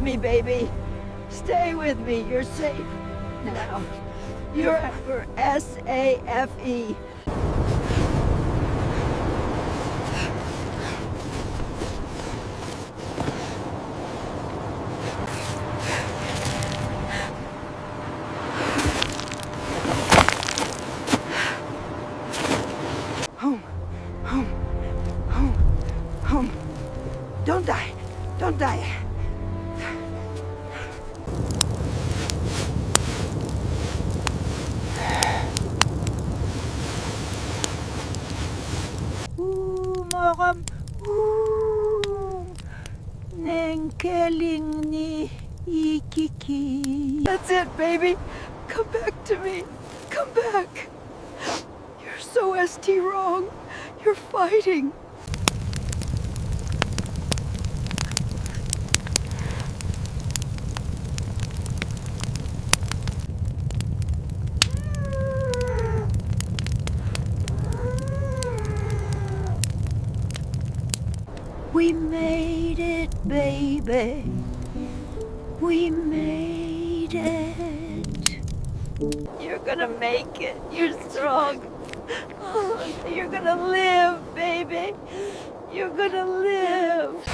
me, baby. Stay with me. You're safe now. You're for SAFE. Home. Home. Home. Home. Don't die. Don't die. Moram. Nenkeling ni ikiki. That's it, baby. Come back to me. Come back. You're so ST wrong. You're fighting. We made it, baby. We made it. You're gonna make it. You're strong. Oh, you're gonna live, baby. You're gonna live.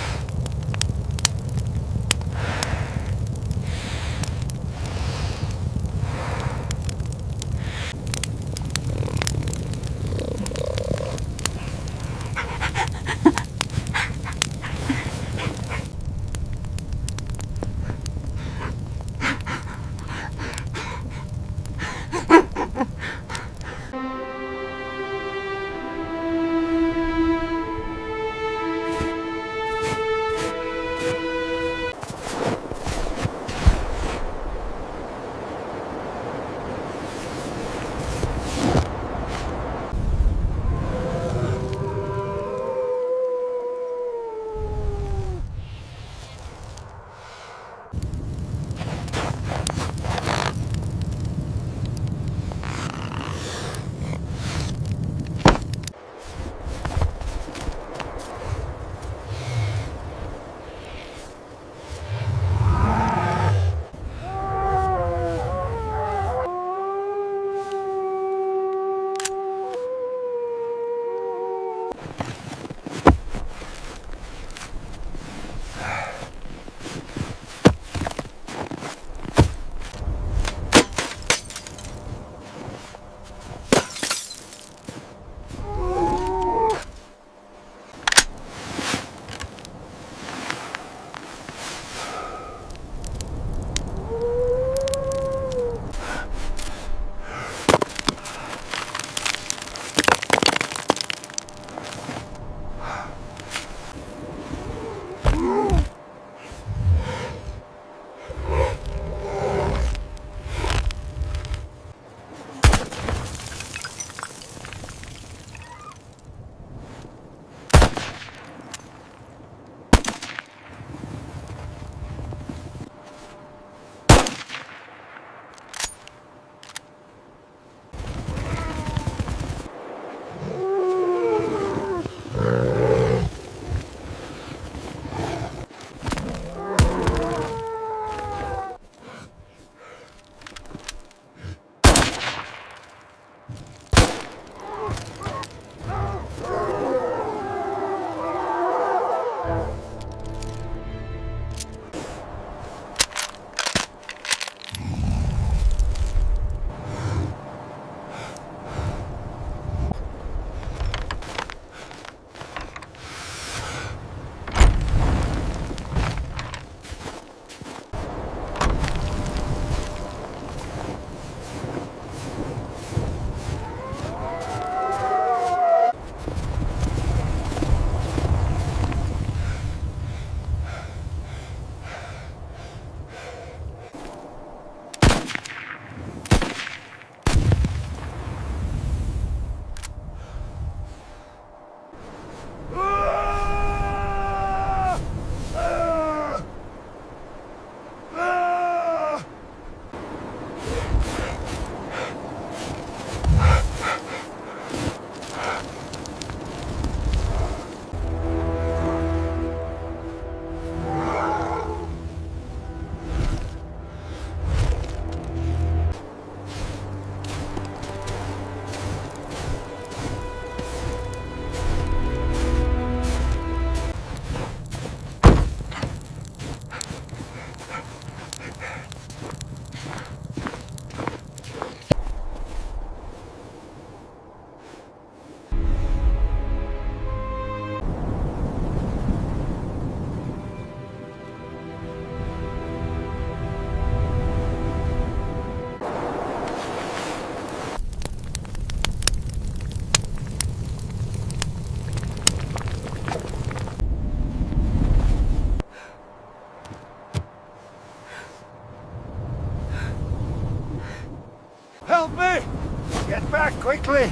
back, quickly!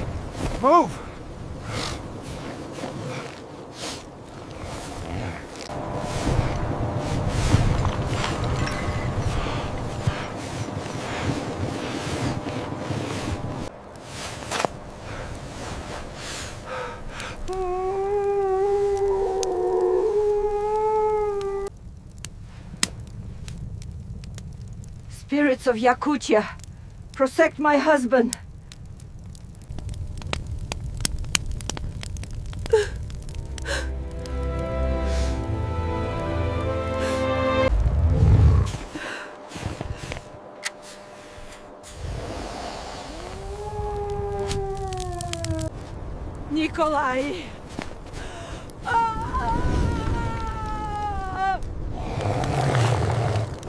Move! Spirits of Yakutia, protect my husband. Nikolai!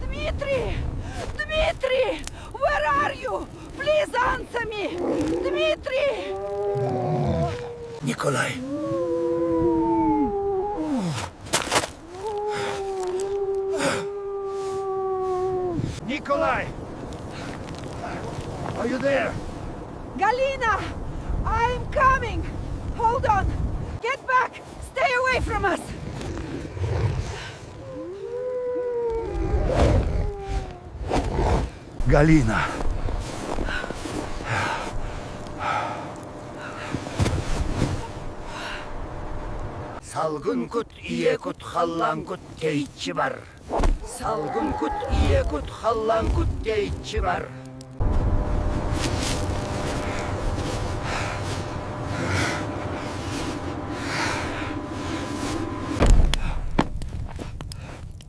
Dmitri! Dmitri! Where are you? Please answer me! Dmitri! Nikolai. Nikolai! Are you there? Galina! I'm coming! Hold on! Get back! Stay away from us! Galina. Salgın kut, iye kut, hallan kut, teyitçi var. Salgın kut, iye kut, hallan kut, teyitçi var.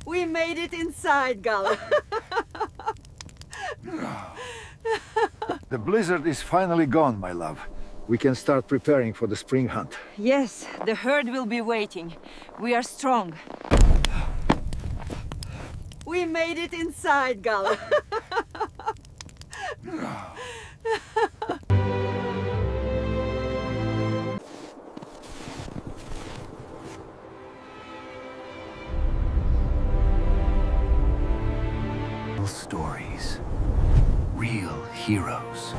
We made it inside, Gal. The blizzard is finally gone, my love. We can start preparing for the spring hunt. Yes, the herd will be waiting. We are strong. We made it inside, Gal. Stories. Real heroes.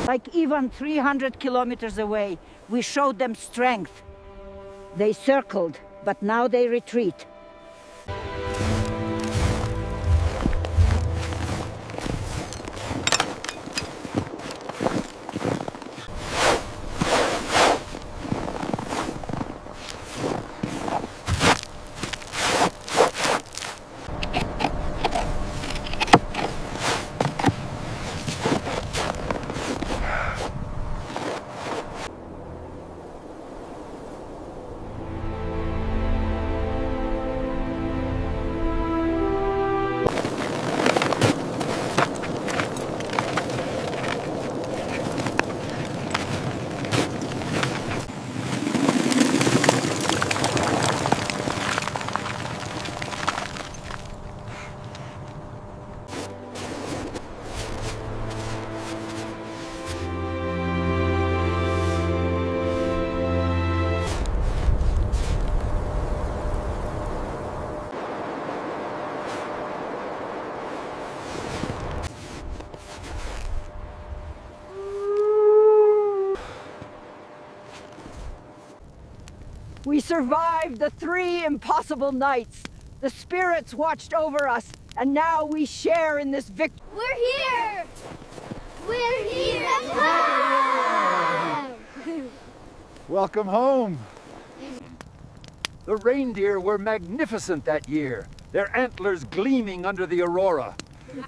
Like even 300 kilometers away, we showed them strength. They circled, but now they retreat. We survived the 3 impossible nights. The spirits watched over us, and now we share in this victory. We're here! We're here! Welcome home. The reindeer were magnificent that year, their antlers gleaming under the aurora.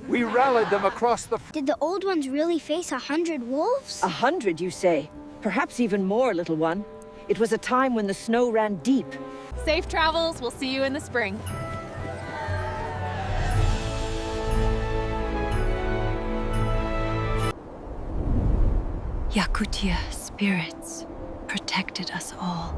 We rallied them across the... Did the old ones really face 100 wolves? 100, you say? Perhaps even more, little one. It was a time when the snow ran deep. Safe travels. We'll see you in the spring. Yakutia spirits protected us all.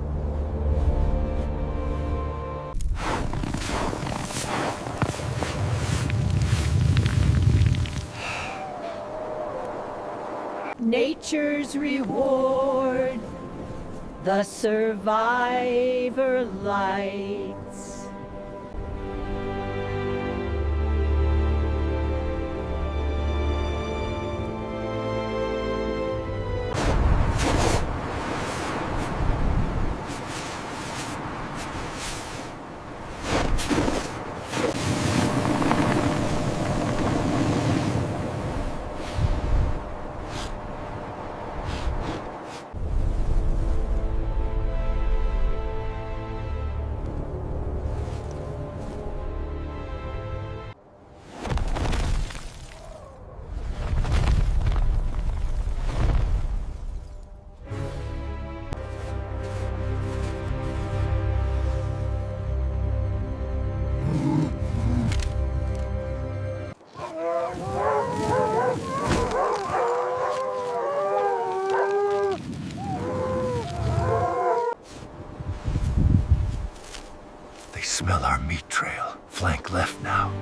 Nature's reward, the survivor lights. They smell our meat trail. Flank left now.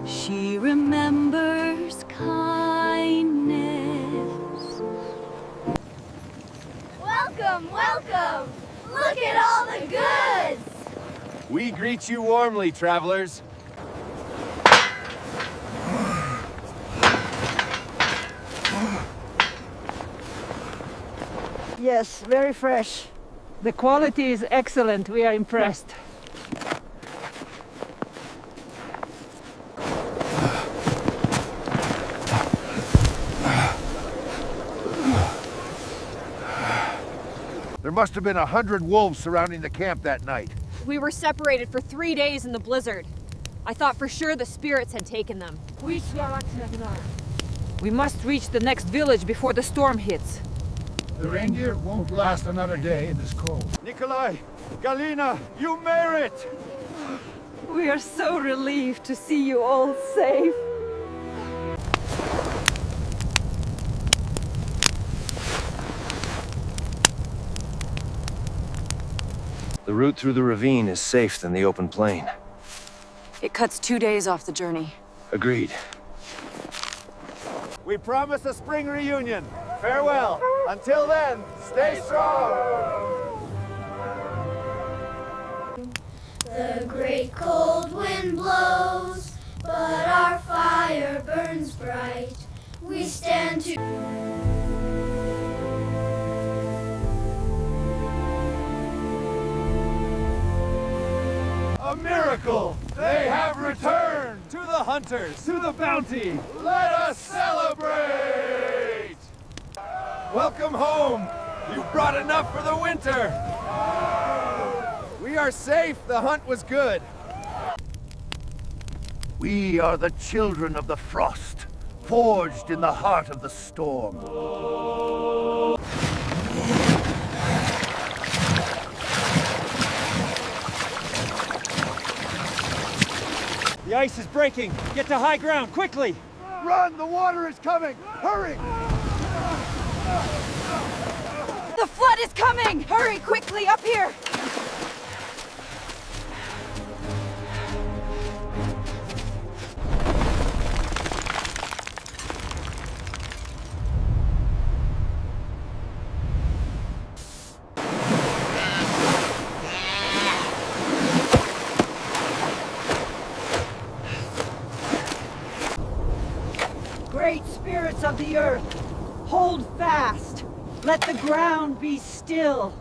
She remembers kindness. Welcome, welcome! Look at all the goods! We greet you warmly, travelers. Yes, very fresh. The quality is excellent. We are impressed. There must have been 100 wolves surrounding the camp that night. We were separated for 3 days in the blizzard. I thought for sure the spirits had taken them. We must reach the next village before the storm hits. The reindeer won't last another day in this cold. Nikolai, Galina, you merit! We are so relieved to see you all safe. The route through the ravine is safe than the open plain. It cuts 2 days off the journey. Agreed. We promise a spring reunion. Farewell. Until then, stay strong. The great cold wind blows, but our fire burns bright. We stand to... A miracle! They have returned! To the hunters! To the bounty! Let us celebrate! Welcome home! You brought enough for the winter! We are safe! The hunt was good! We are the children of the frost, forged in the heart of the storm. The ice is breaking. Get to high ground, quickly! Run! The water is coming! Hurry! The flood is coming! Hurry, quickly, up here! Great spirits of the earth, hold fast. Let the ground be still.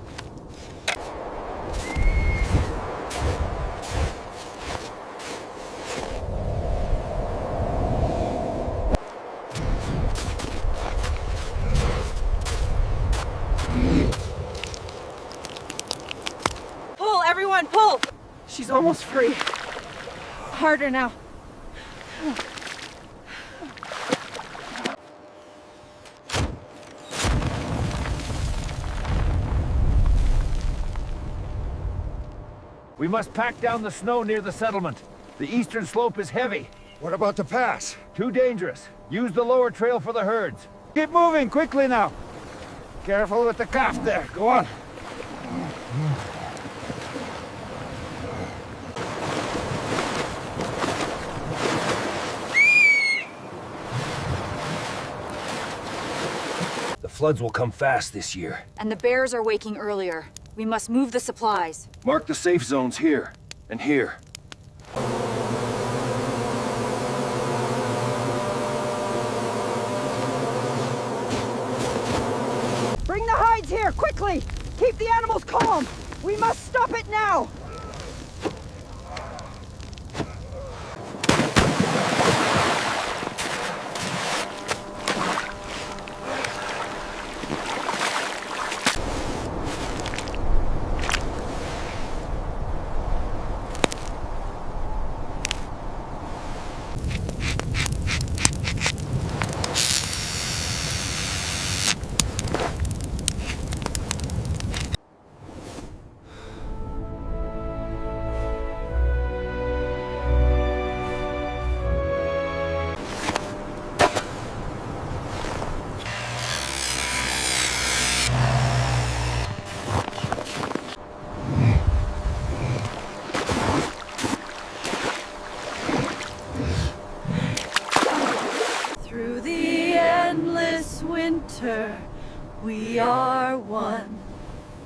Pull, everyone, pull! She's almost free. Harder now. We must pack down the snow near the settlement. The eastern slope is heavy. What about the pass? Too dangerous. Use the lower trail for the herds. Keep moving, quickly now. Careful with the calf there. Go on. The floods will come fast this year. And the bears are waking earlier. We must move the supplies. Mark the safe zones here and here. Bring the hides here, quickly! Keep the animals calm! We must stop it now! Through the endless winter, we are one.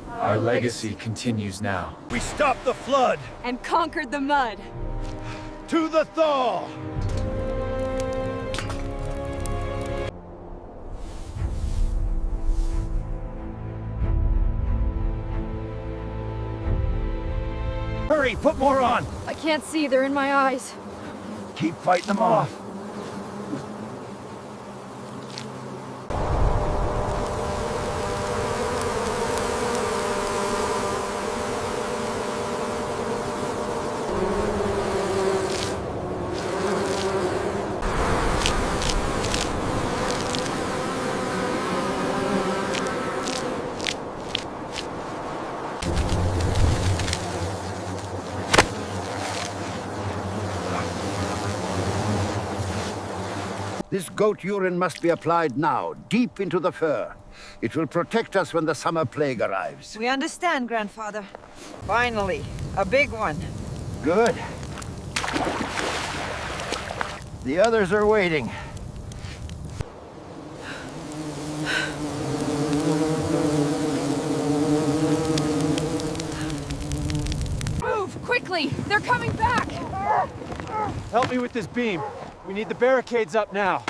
Our legacy continues now. We stopped the flood. And conquered the mud. To the thaw. Hurry, put more on. I can't see, they're in my eyes. Keep fighting them off. This goat urine must be applied now, deep into the fur. It will protect us when the summer plague arrives. We understand, Grandfather. Finally, a big one. Good. The others are waiting. Move, quickly! They're coming back! Help me with this beam. We need the barricades up now.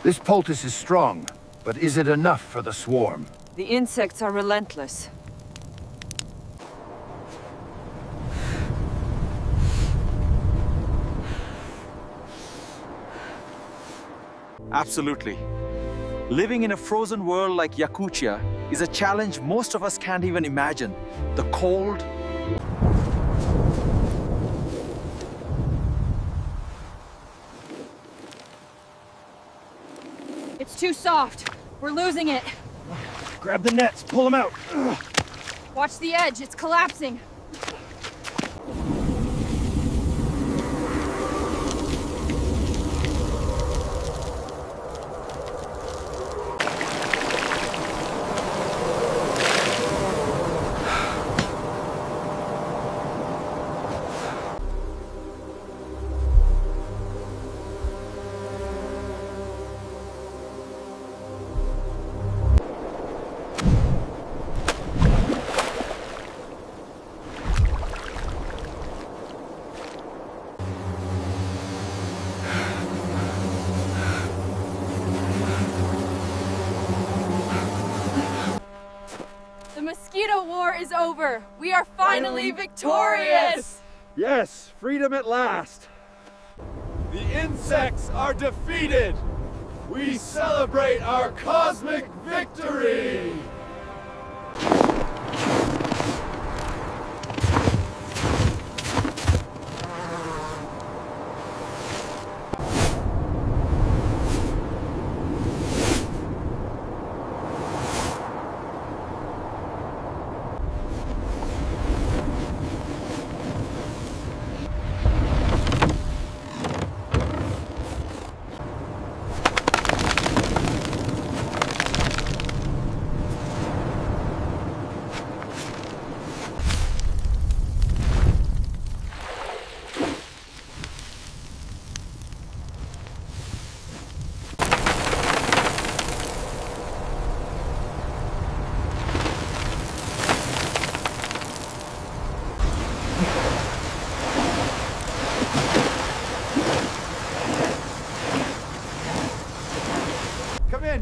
This poultice is strong, but is it enough for the swarm? The insects are relentless. Absolutely. Living in a frozen world like Yakutia is a challenge most of us can't even imagine. The cold, It's too soft. We're losing it. Grab the nets, pull them out. Watch the edge, it's collapsing. The mosquito war is over. We are finally victorious! Yes, freedom at last. The insects are defeated. We celebrate our cosmic victory.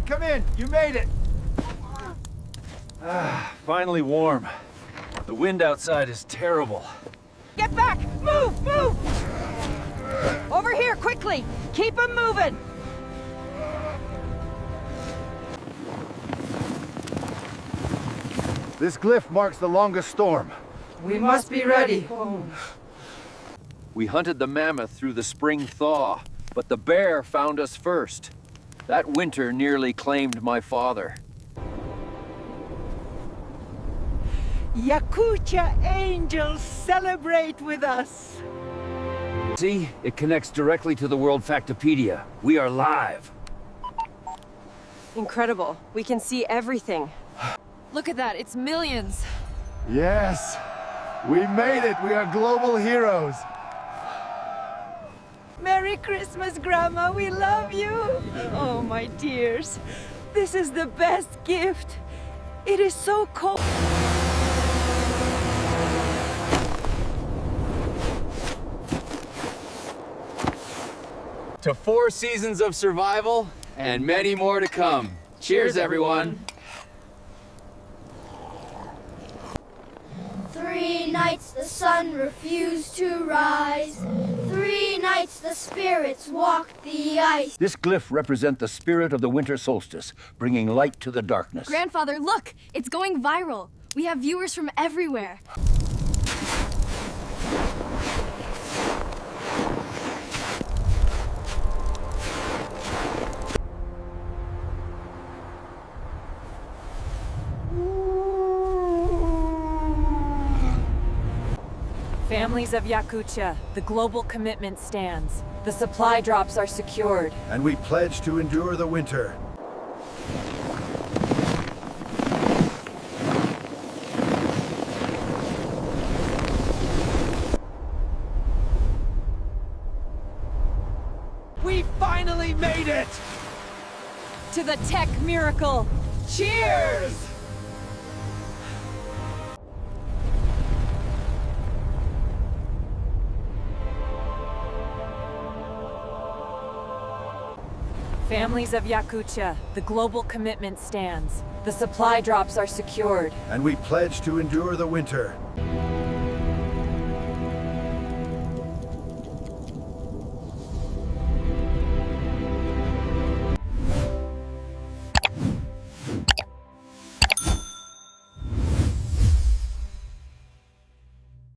Come in, you made it. Finally warm. The wind outside is terrible. Get back! Move! Move! Over here, quickly! Keep them moving! This glyph marks the longest storm. We must be ready. We hunted the mammoth through the spring thaw, but the bear found us first. That winter nearly claimed my father. Yakutia angels celebrate with us! See? It connects directly to the World Factopedia. We are live. Incredible. We can see everything. Look at that, it's millions. Yes, we made it. We are global heroes. Merry Christmas, Grandma, we love you! Oh, my dears, this is the best gift. It is so cold. To 4 seasons of survival, and many more to come. Cheers, everyone. 3 nights the sun refused to rise. 3 nights the spirits walked the ice. This glyph represents the spirit of the winter solstice, bringing light to the darkness. Grandfather, look! It's going viral. We have viewers from everywhere. Families of Yakutia, the global commitment stands. The supply drops are secured. And we pledge to endure the winter. We finally made it! To the tech miracle! Cheers! Families of Yakutia, the global commitment stands. The supply drops are secured. And we pledge to endure the winter.